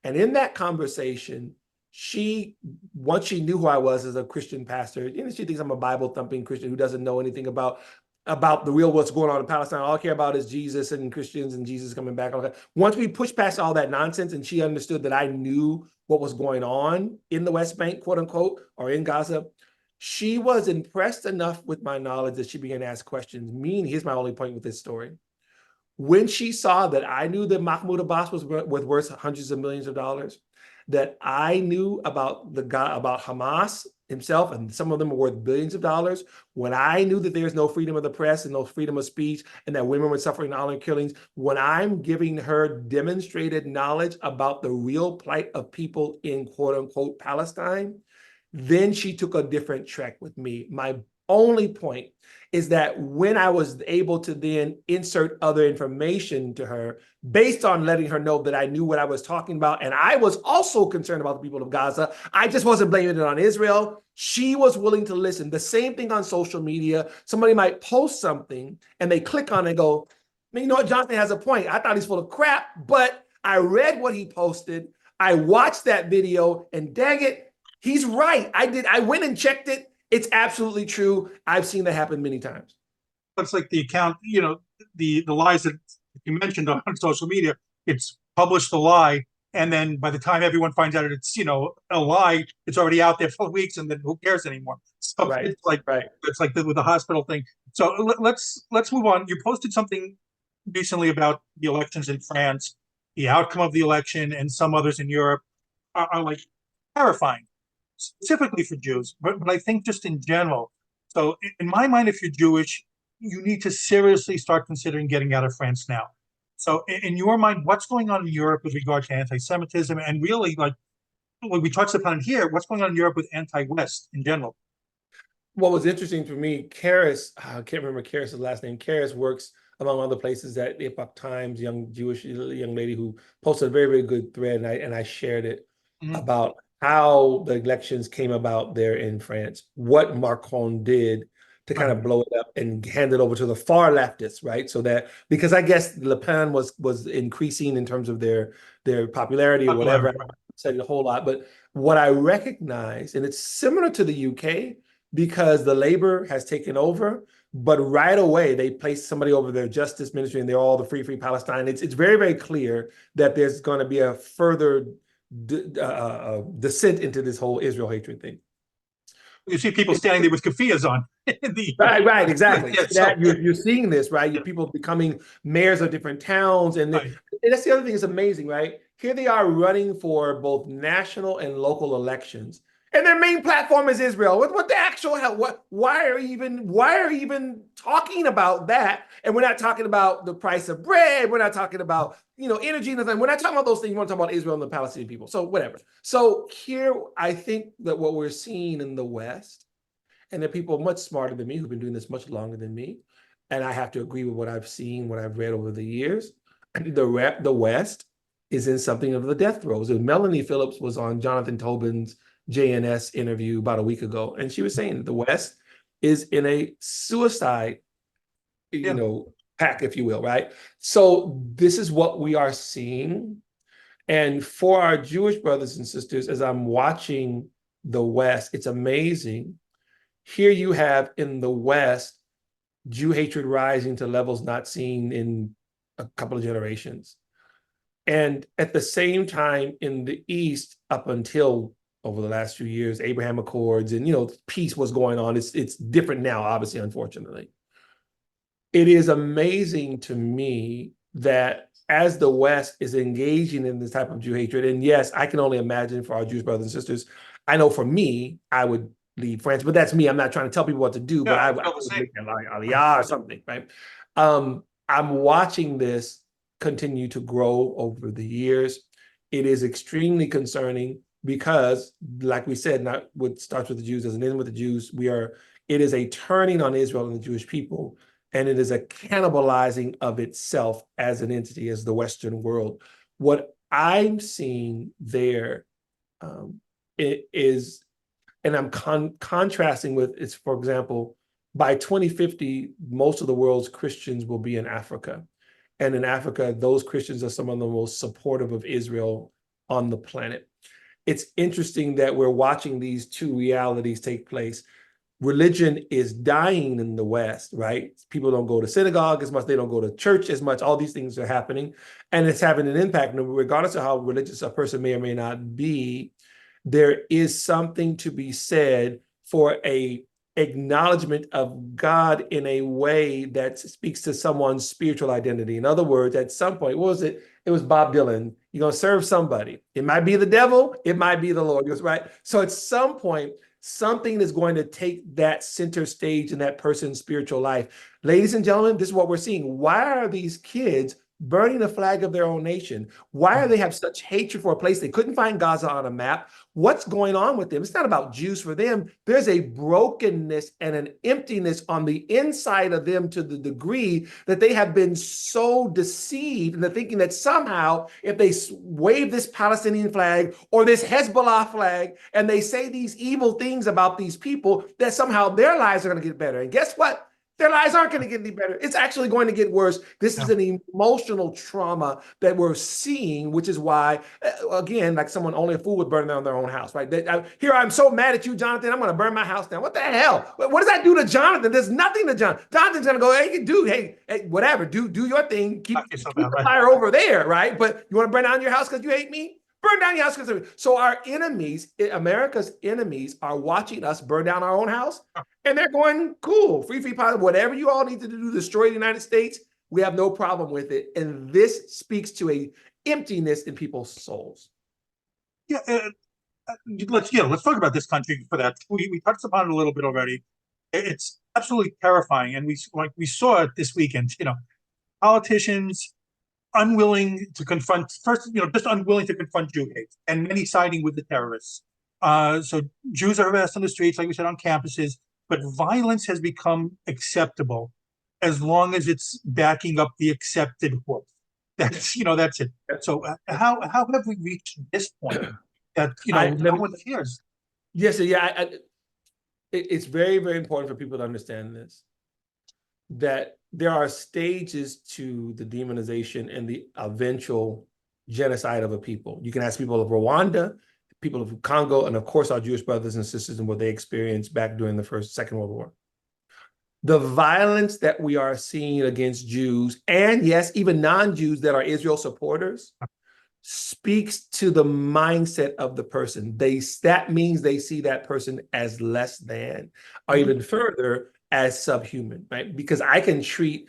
And in that conversation, once she knew who I was as a Christian pastor, she thinks I'm a Bible-thumping Christian who doesn't know anything about the real what's going on in Palestine. All I care about is Jesus and Christians and Jesus coming back. Once we pushed past all that nonsense and she understood that I knew what was going on in the West Bank, quote unquote, or in Gaza, she was impressed enough with my knowledge that she began to ask questions. Here's my only point with this story. When she saw that I knew that Mahmoud Abbas was worth hundreds of millions of dollars, that I knew about Hamas himself, and some of them are worth billions of dollars, when I knew that there's no freedom of the press and no freedom of speech, and that women were suffering honor killings, when I'm giving her demonstrated knowledge about the real plight of people in quote unquote Palestine, then she took a different track with me. My only point is that when I was able to then insert other information to her based on letting her know that I knew what I was talking about, and I was also concerned about the people of Gaza, I just wasn't blaming it on Israel. She was willing to listen. The same thing on social media. Somebody might post something and they click on it and go, you know what, Jonathan has a point. I thought he's full of crap, but I read what he posted. I watched that video and dang it, he's right. I went and checked it. It's absolutely true. I've seen that happen many times. It's like the account, the lies that you mentioned on social media, it's published a lie. And then by the time everyone finds out it's, a lie, it's already out there for weeks, and then who cares anymore? So right. It's like with the hospital thing. So let's move on. You posted something recently about the elections in France, the outcome of the election, and some others in Europe are like terrifying, specifically for Jews, but I think just in general. So in my mind, if you're Jewish, you need to seriously start considering getting out of France now. So in your mind, what's going on in Europe with regard to anti-Semitism, and really, like what we touched upon here, what's going on in Europe with anti-West in general? What was interesting for me, Karis, I can't remember Karis' last name. Karis works among other places at the Epoch Times, young lady who posted a very, very good thread, and I shared it about how the elections came about there in France, what Macron did to kind of blow it up and hand it over to the far leftists, right? So that, because I guess Le Pen was increasing in terms of their popularity or whatever. I said a whole lot, but what I recognize, and it's similar to the UK, because the Labour has taken over, but right away they placed somebody over their justice ministry, and they're all the free Palestine. It's very, very clear that there's going to be a further descent into this whole Israel hatred thing. You see people standing there with keffiyehs on. Right, exactly. Yeah, you're seeing this, right? People becoming mayors of different towns, and that's the other thing that's amazing, right? Here they are running for both national and local elections, And their main platform is Israel. What the actual hell? Why are you even talking about that? And we're not talking about the price of bread. We're not talking about, energy and nothing. We're not talking about those things. We want to talk about Israel and the Palestinian people. So whatever. So here, I think that what we're seeing in the West, and there are people much smarter than me who've been doing this much longer than me, and I have to agree with what I've seen, what I've read over the years. The West is in something of the death throes. And Melanie Phillips was on Jonathan Tobin's JNS interview about a week ago, and she was saying the West is in a suicide, pack, if you will, right? So this is what we are seeing. And for our Jewish brothers and sisters, as I'm watching the West, it's amazing. Here you have in the West, Jew hatred rising to levels not seen in a couple of generations. And at the same time, in the East, up until over the last few years, Abraham Accords and, peace was going on. It's different now, obviously, unfortunately. It is amazing to me that as the West is engaging in this type of Jew hatred, and yes, I can only imagine for our Jewish brothers and sisters, I know for me, I would leave France, but that's me. I'm not trying to tell people what to do, but I would make an aliyah or something, right? I'm watching this continue to grow over the years. It is extremely concerning because, like we said, not what starts with the Jews doesn't end with the Jews. It is a turning on Israel and the Jewish people, and it is a cannibalizing of itself as an entity, as the Western world. What I'm seeing there it is, and I'm contrasting with, it's, for example, by 2050, most of the world's Christians will be in Africa. And in Africa, those Christians are some of the most supportive of Israel on the planet. It's interesting that we're watching these two realities take place. Religion is dying in the West, right? People don't go to synagogue as much. They don't go to church as much. All these things are happening. And it's having an impact. And regardless of how religious a person may or may not be, there is something to be said for a acknowledgement of God in a way that speaks to someone's spiritual identity. In other words, at some point, what was it? It was Bob Dylan. You're going to serve somebody. It might be the devil. It might be the Lord. Right? So at some point, something is going to take that center stage in that person's spiritual life. Ladies and gentlemen, this is what we're seeing. Why are these kids burning the flag of their own nation? Why do they have such hatred for a place they couldn't find Gaza on a map? What's going on with them? It's not about Jews for them. There's a brokenness and an emptiness on the inside of them to the degree that they have been so deceived into thinking that somehow if they wave this Palestinian flag or this Hezbollah flag and they say these evil things about these people, that somehow their lives are going to get better. And guess what? Their lives aren't going to get any better. It's actually going to get worse. This is an emotional trauma that we're seeing, which is why, again, like only a fool would burn down their own house, right? Here, I'm so mad at you, Jonathan. I'm going to burn my house down. What the hell? What does that do to Jonathan? There's nothing to Jonathan. Jonathan's going to go, hey, dude, hey, whatever. Do your thing. Keep the fire over there, right? But you want to burn down your house because you hate me? Burn down your house. So our enemies, America's enemies, are watching us burn down our own house, and they're going, cool, free, positive, whatever you all need to do to destroy the United States, we have no problem with it. And this speaks to a emptiness in people's souls. Yeah, let's talk about this country for that. We touched upon it a little bit already. It's absolutely terrifying, and we saw it this weekend. Politicians unwilling to confront just unwilling to confront Jew hate, and many siding with the terrorists. So Jews are harassed on the streets, like we said, on campuses, but violence has become acceptable as long as it's backing up the accepted horse. That's it. So how have we reached this point that no one fears? Yes, yeah. It's very, very important for people to understand this, that there are stages to the demonization and the eventual genocide of a people. You can ask people of Rwanda, people of Congo, and of course our Jewish brothers and sisters and what they experienced back during the Second World War. The violence that we are seeing against Jews, and yes, even non-Jews that are Israel supporters, speaks to the mindset of the person. That means they see that person as less than, or even further, as subhuman, right? Because I can treat,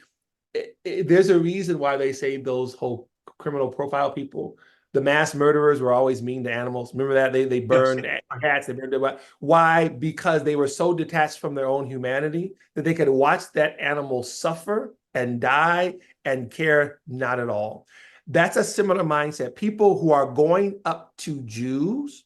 there's a reason why they say those whole criminal profile people The mass murderers were always mean to animals. Remember that? They burned cats, they burned their. Why? Because they were so detached from their own humanity that they could watch that animal suffer and die and care not at all. That's a similar mindset. People who are going up to Jews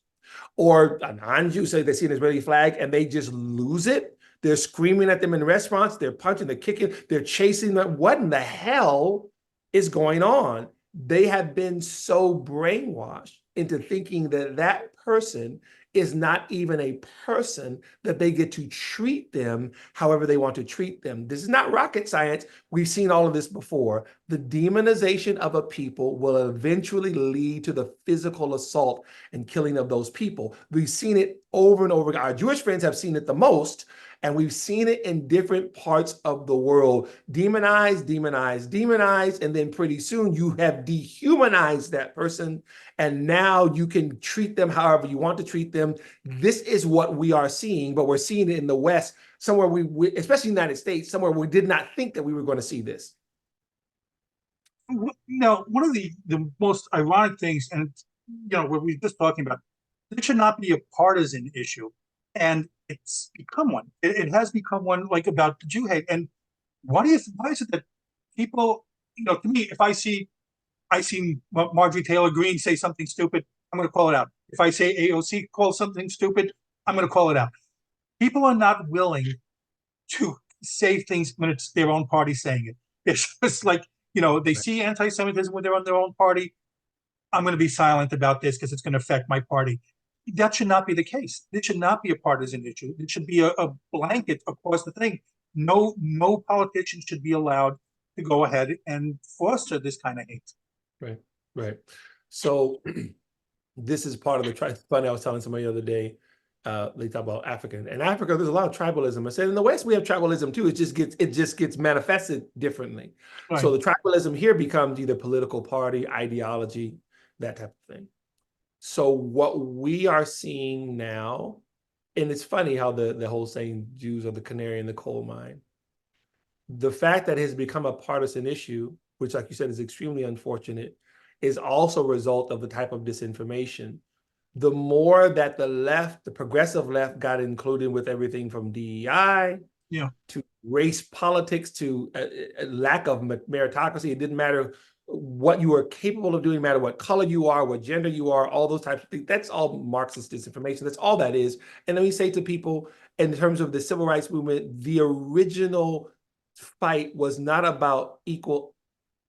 or a non-Jew, say they see an Israeli flag and they just lose it. They're screaming at them in restaurants. They're punching, they're kicking, they're chasing them. What in the hell is going on? They have been so brainwashed into thinking that that person is not even a person, that they get to treat them however they want to treat them. This is not rocket science. We've seen all of this before. The demonization of a people will eventually lead to the physical assault and killing of those people. We've seen it over and over. Our Jewish friends have seen it the most, and we've seen it in different parts of the world. Demonize, demonize, demonize, and then pretty soon you have dehumanized that person, and now you can treat them however you want to treat them. This is what we are seeing, but we're seeing it in the West, somewhere we especially in the United States, somewhere we did not think that we were going to see this. Now, one of the most ironic things, and what we were just talking about, it should not be a partisan issue, and it's become one. It has become one, like about the Jew hate. And why is it that people, to me, if I see Marjorie Taylor Greene say something stupid, I'm going to call it out. If I say AOC call something stupid, I'm going to call it out. People are not willing to say things when it's their own party saying it. It's just like, they see anti-Semitism when they're on their own party. I'm going to be silent about this because it's going to affect my party. That should not be the case. It should not be a partisan issue. It should be a blanket across the thing. No politician should be allowed to go ahead and foster this kind of hate. Right. So this is part of the funny. I was telling somebody the other day, they talk about Africa. In Africa, there's a lot of tribalism. I said in the West we have tribalism too. It just gets manifested differently. Right. So the tribalism here becomes either political party, ideology, that type of thing. So what we are seeing now, and it's funny how the whole saying Jews are the canary in the coal mine. The fact that it has become a partisan issue, which like you said is extremely unfortunate, is also a result of the type of disinformation. The more that the progressive left got included with everything from DEI to race politics to a lack of meritocracy, it didn't matter what you are capable of doing, no matter what color you are, what gender you are, all those types of things. That's all Marxist disinformation. That's all that is. And then we say to people, in terms of the civil rights movement, the original fight was not about equal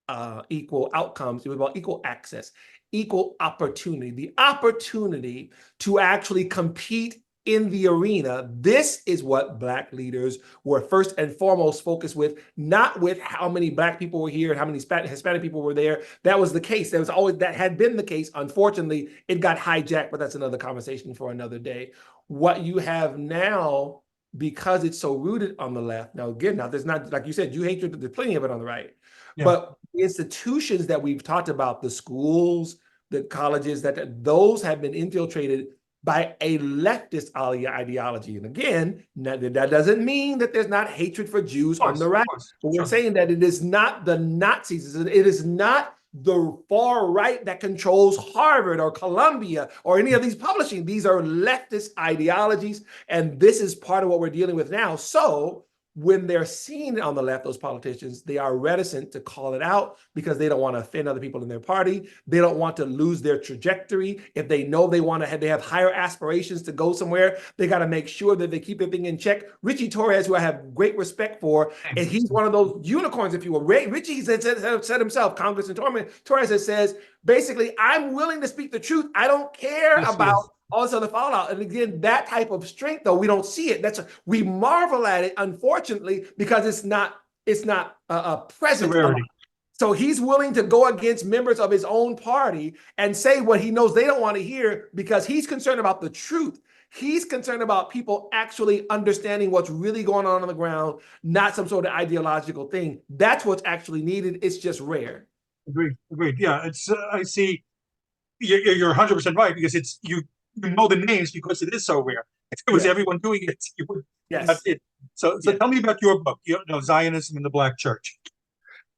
outcomes. It was about equal access, equal opportunity, the opportunity to actually compete in the arena. This is what Black leaders were first and foremost focused with, not with how many Black people were here and how many Hispanic people were there. That was the case. That had been the case. Unfortunately, it got hijacked, but that's another conversation for another day. What you have now, because it's so rooted on the left. Now, again, there's not, like you said, Jew hatred, there's plenty of it on the right. Yeah. But the institutions that we've talked about, the schools, the colleges, those have been infiltrated by a leftist ideology. And again, that doesn't mean that there's not hatred for Jews on the right. But we're saying that it is not the Nazis. It is not the far right that controls Harvard or Columbia or any of these publishing. These are leftist ideologies. And this is part of what we're dealing with now. So when they're seen on the left, those politicians, they are reticent to call it out because they don't want to offend other people in their party. They don't want to lose their trajectory. If they know they have higher aspirations to go somewhere, they got to make sure that they keep their thing in check. Richie Torres, who I have great respect for, and he's one of those unicorns, if you will. Richie said himself, Congressman Torres, that says, basically, I'm willing to speak the truth. I don't care about also the fallout. And again, that type of strength, though, we don't see it. We marvel at it, unfortunately, because it's not a present. So he's willing to go against members of his own party and say what he knows they don't want to hear because he's concerned about the truth. He's concerned about people actually understanding what's really going on the ground, not some sort of ideological thing. That's what's actually needed. It's just rare. Agreed. Yeah, I see. You're 100% right, because it's you know the names because it is so rare. If it was everyone doing it, you would. Yes. That's it. So tell me about your book, Zionism in the Black Church.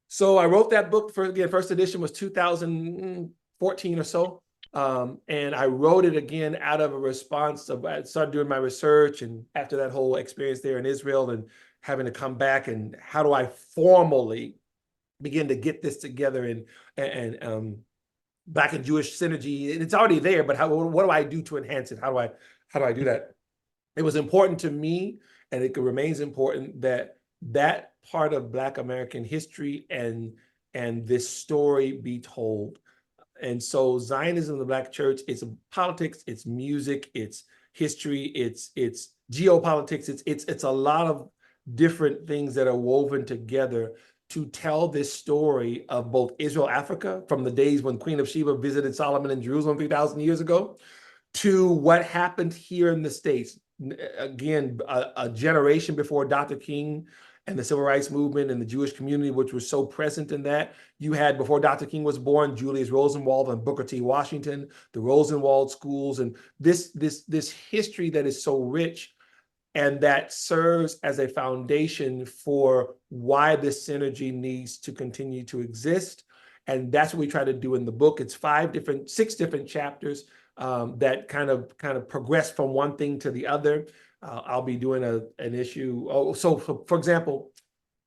So I wrote that book first edition was 2000, 14 or so. And I wrote it again out of a response of, I started doing my research, and after that whole experience there in Israel and having to come back, and how do I formally begin to get this together, and Black and Jewish synergy, and it's already there, but what do I do to enhance it? How do I do that? It was important to me, and it remains important, that part of Black American history and this story be told. And so Zionism in the Black church, it's politics, it's music, it's history, it's geopolitics, it's a lot of different things that are woven together to tell this story of both Israel, Africa, from the days when Queen of Sheba visited Solomon in Jerusalem 3,000 years ago, to what happened here in the States. Again, a generation before Dr. King and the Civil Rights Movement and the Jewish community, which was so present in that. You had, before Dr. King was born, Julius Rosenwald and Booker T. Washington, the Rosenwald schools, and this history that is so rich, and that serves as a foundation for why this synergy needs to continue to exist. And that's what we try to do in the book. It's 6 different chapters that kind of progress from one thing to the other. I'll be doing an issue. So for example,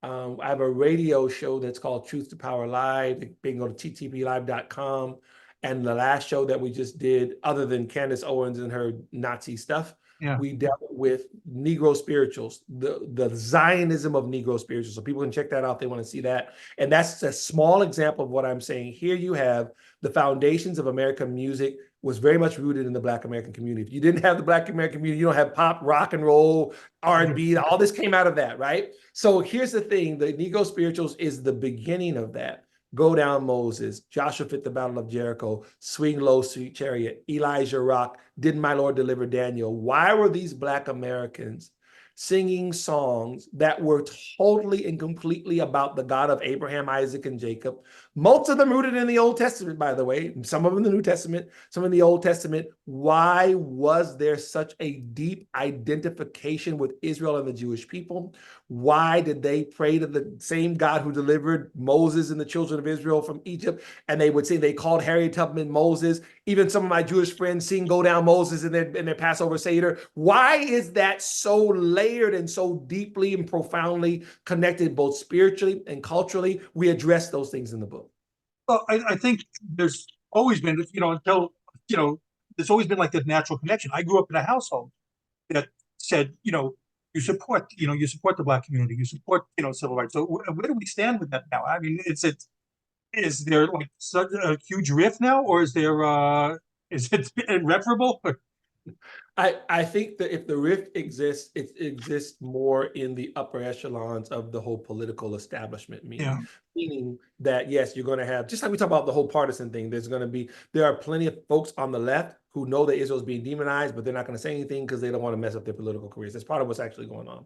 I have a radio show that's called Truth to Power Live. You can go to ttplive.com. And the last show that we just did, other than Candace Owens and her Nazi stuff, we dealt with Negro spirituals, the Zionism of Negro spirituals. So people can check that out if they want to see that. And that's a small example of what I'm saying. Here you have the foundations of American music was very much rooted in the Black American community. If you didn't have the Black American community, you don't have pop, rock and roll, R&B, all this came out of that, right? So here's the thing, the Negro spirituals is the beginning of that. Go Down Moses, Joshua Fit the Battle of Jericho, Swing Low, Sweet Chariot, Elijah Rock, Didn't My Lord Deliver Daniel? Why were these Black Americans singing songs that were totally and completely about the God of Abraham, Isaac, and Jacob? Most of them rooted in the Old Testament, by the way, some of them in the New Testament, some in the Old Testament. Why was there such a deep identification with Israel and the Jewish people? Why did they pray to the same God who delivered Moses and the children of Israel from Egypt? And they would say they called Harriet Tubman Moses. Even some of my Jewish friends sing Go Down Moses in their Passover Seder. Why is that so layered and so deeply and profoundly connected, both spiritually and culturally? We address those things in the book. Well, I think there's always been, there's always been like this natural connection. I grew up in a household that said, you support the Black community, you support, civil rights. So where do we stand with that now? I mean, is there like such a huge rift now, or is it irreparable? I think that if the rift exists, it exists more in the upper echelons of the whole political establishment, meaning that, yes, you're going to have, just like we talk about the whole partisan thing, there are plenty of folks on the left who know that Israel is being demonized, but they're not going to say anything because they don't want to mess up their political careers. That's part of what's actually going on.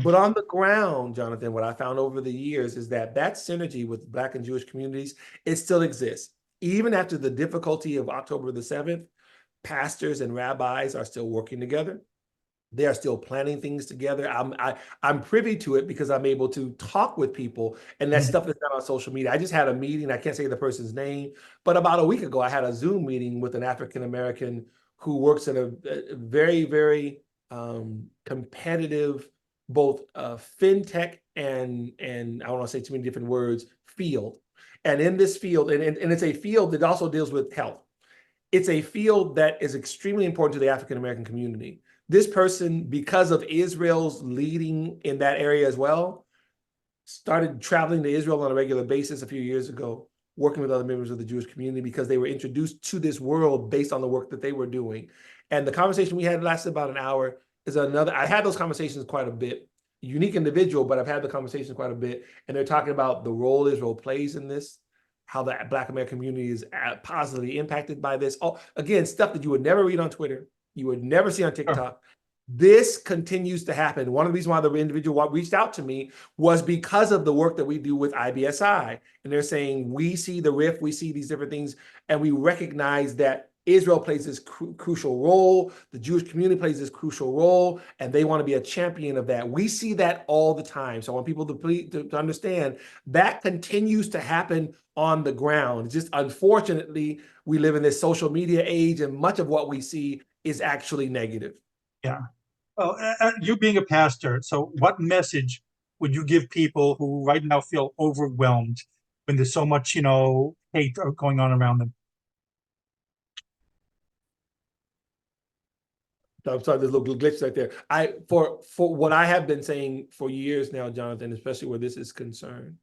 But on the ground, Jonathan, what I found over the years is that synergy with Black and Jewish communities, it still exists. Even after the difficulty of October the 7th, pastors and rabbis are still working together. They are still planning things together. I'm privy to it because I'm able to talk with people, and that stuff is not on social media. I just had a meeting, I can't say the person's name, but about a week ago, I had a Zoom meeting with an African-American who works in a very, very competitive, both fintech and I don't want to say too many different words, field. And in this field, and it's a field that also deals with health. It's a field that is extremely important to the African-American community. This person, because of Israel's leading in that area as well, started traveling to Israel on a regular basis a few years ago, working with other members of the Jewish community because they were introduced to this world based on the work that they were doing. And the conversation we had lasted about an hour. I had those conversations quite a bit. Unique individual, but I've had the conversations quite a bit. And they're talking about the role Israel plays in this, how the Black American community is positively impacted by this. Again, stuff that you would never read on Twitter, you would never see on TikTok. This continues to happen. One of the reasons why the individual reached out to me was because of the work that we do with IBSI. And they're saying, we see the rift, we see these different things, and we recognize that Israel plays this crucial role. The Jewish community plays this crucial role, and they want to be a champion of that. We see that all the time. So I want people to understand that continues to happen on the ground. Just unfortunately, we live in this social media age, and much of what we see is actually negative. Yeah. Well, you being a pastor, so what message would you give people who right now feel overwhelmed when there's so much, hate going on around them? I'm sorry, there's a little glitch right there. For what I have been saying for years now, Jonathan, especially where this is concerned,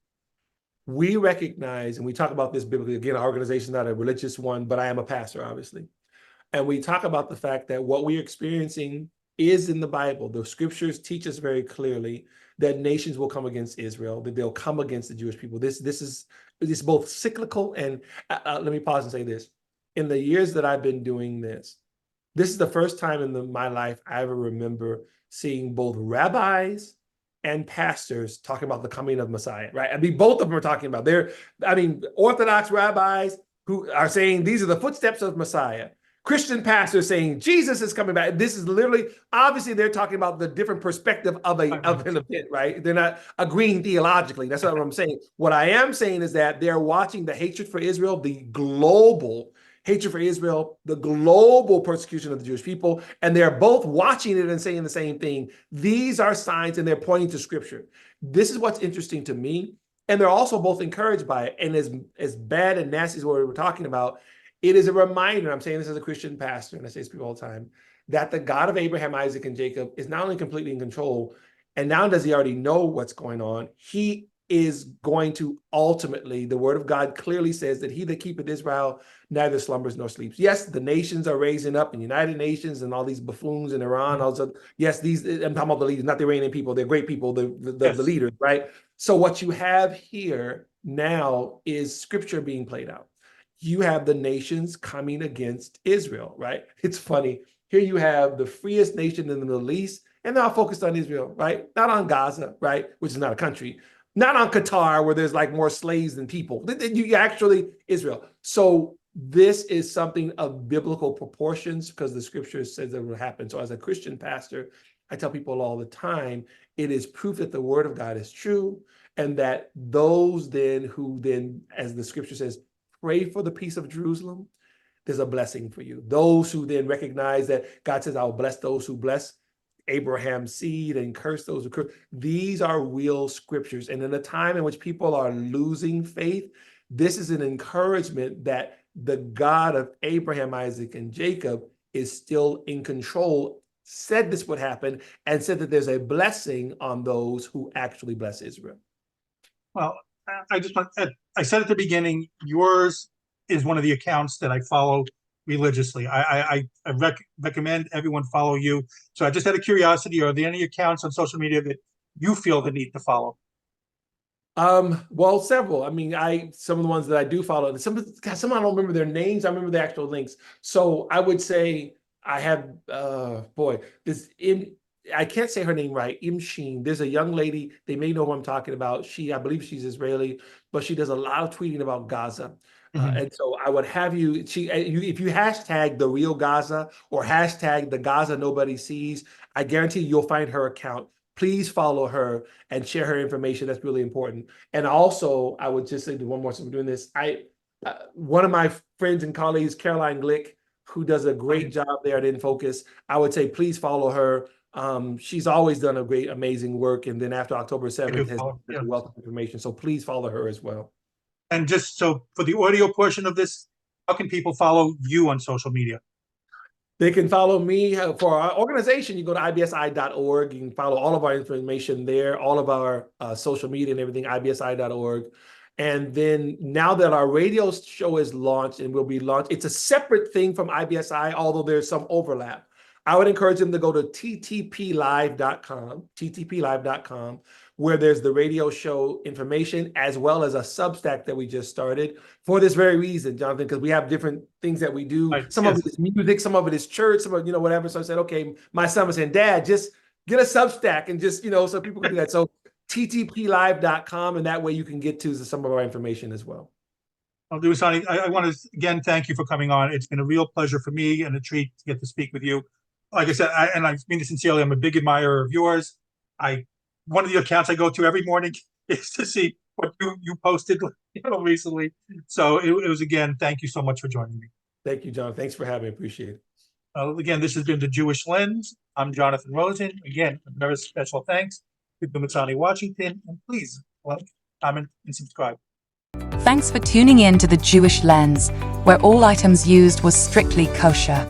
we recognize, and we talk about this biblically, again, our organization is not a religious one, but I am a pastor, obviously. And we talk about the fact that what we're experiencing is in the Bible. The scriptures teach us very clearly that nations will come against Israel, that they'll come against the Jewish people. This is both cyclical and, let me pause and say this. In the years that I've been doing this is the first time in my life I ever remember seeing both rabbis and pastors talking about the coming of Messiah, right? I mean, both of them are talking about Orthodox rabbis who are saying these are the footsteps of Messiah. Christian pastors saying Jesus is coming back. This is literally, obviously, they're talking about the different perspective of an event, right? They're not agreeing theologically. That's not what I'm saying. What I am saying is that they're watching the hatred for Israel, the global hatred for Israel, the global persecution of the Jewish people, and they're both watching it and saying the same thing. These are signs, and they're pointing to scripture. This is what's interesting to me, and they're also both encouraged by it. And as bad and nasty as what we were talking about, it is a reminder, I'm saying this as a Christian pastor, and I say this to people all the time, that the God of Abraham, Isaac, and Jacob is not only completely in control, and now does he already know what's going on, he is going to ultimately, the word of God clearly says that he that keepeth Israel neither slumbers nor sleeps. Yes, the nations are raising up, and United Nations and all these buffoons in Iran. Also, yes, I'm talking about the leaders, not the Iranian people. They're great people, the leaders, right? So what you have here now is scripture being played out. You have the nations coming against Israel, right? It's funny. Here you have the freest nation in the Middle East, and they're all focused on Israel, right? Not on Gaza, right? Which is not a country. Not on Qatar, where there's like more slaves than people. You actually, Israel. So this is something of biblical proportions because the scripture says it will happen. So as a Christian pastor, I tell people all the time, it is proof that the word of God is true, and that those who, as the scripture says, pray for the peace of Jerusalem, there's a blessing for you. Those who then recognize that God says, I'll bless those who bless Abraham's seed and curse those who curse. These are real scriptures. And in a time in which people are losing faith, this is an encouragement that the God of Abraham, Isaac, and Jacob is still in control, said this would happen, and said that there's a blessing on those who actually bless Israel. Well, I said at the beginning, yours is one of the accounts that I follow religiously. I recommend everyone follow you. So I just had a curiosity, are there any accounts on social media that you feel the need to follow? Well, several. I mean, some of the ones that I do follow, some I don't remember their names. I remember the actual links. So I would say I have, I can't say her name right, Imsheen. There's a young lady, they may know who I'm talking about. I believe she's Israeli, but she does a lot of tweeting about Gaza. And so I would have you, if you hashtag the real Gaza or hashtag the Gaza nobody sees, I guarantee you'll find her account. Please follow her and share her information. That's really important. And also, I would just say one more thing, we're doing this. One of my friends and colleagues, Caroline Glick, who does a great job there at InFocus, I would say, please follow her. She's always done a great, amazing work. And then after October 7th, has a wealth of information. So please follow her as well. And just so for the audio portion of this, how can people follow you on social media? They can follow me for our organization. You go to IBSI.org. You can follow all of our information there, all of our social media and everything, IBSI.org. And then now that our radio show is launched and will be launched, it's a separate thing from IBSI, although there's some overlap. I would encourage them to go to ttplive.com, where there's the radio show information, as well as a Substack that we just started for this very reason, Jonathan, because we have different things that we do. Some of it is music, some of it is church, some of whatever. So I said, okay, my son was saying, Dad, just get a Substack and just, so people can do that. So ttplive.com, and that way you can get to some of our information as well. Well, Dumisani, I want to again thank you for coming on. It's been a real pleasure for me and a treat to get to speak with you. Like I said, and I mean this sincerely, I'm a big admirer of yours. One of the accounts I go to every morning is to see what you posted recently. So it was, again, thank you so much for joining me. Thank you, John. Thanks for having me. Appreciate it. Again, this has been The Jewish Lens. I'm Jonathan Rosen. Again, a very special thanks to Dumisani Washington. And please like, comment, and subscribe. Thanks for tuning in to The Jewish Lens, where all items used was strictly kosher.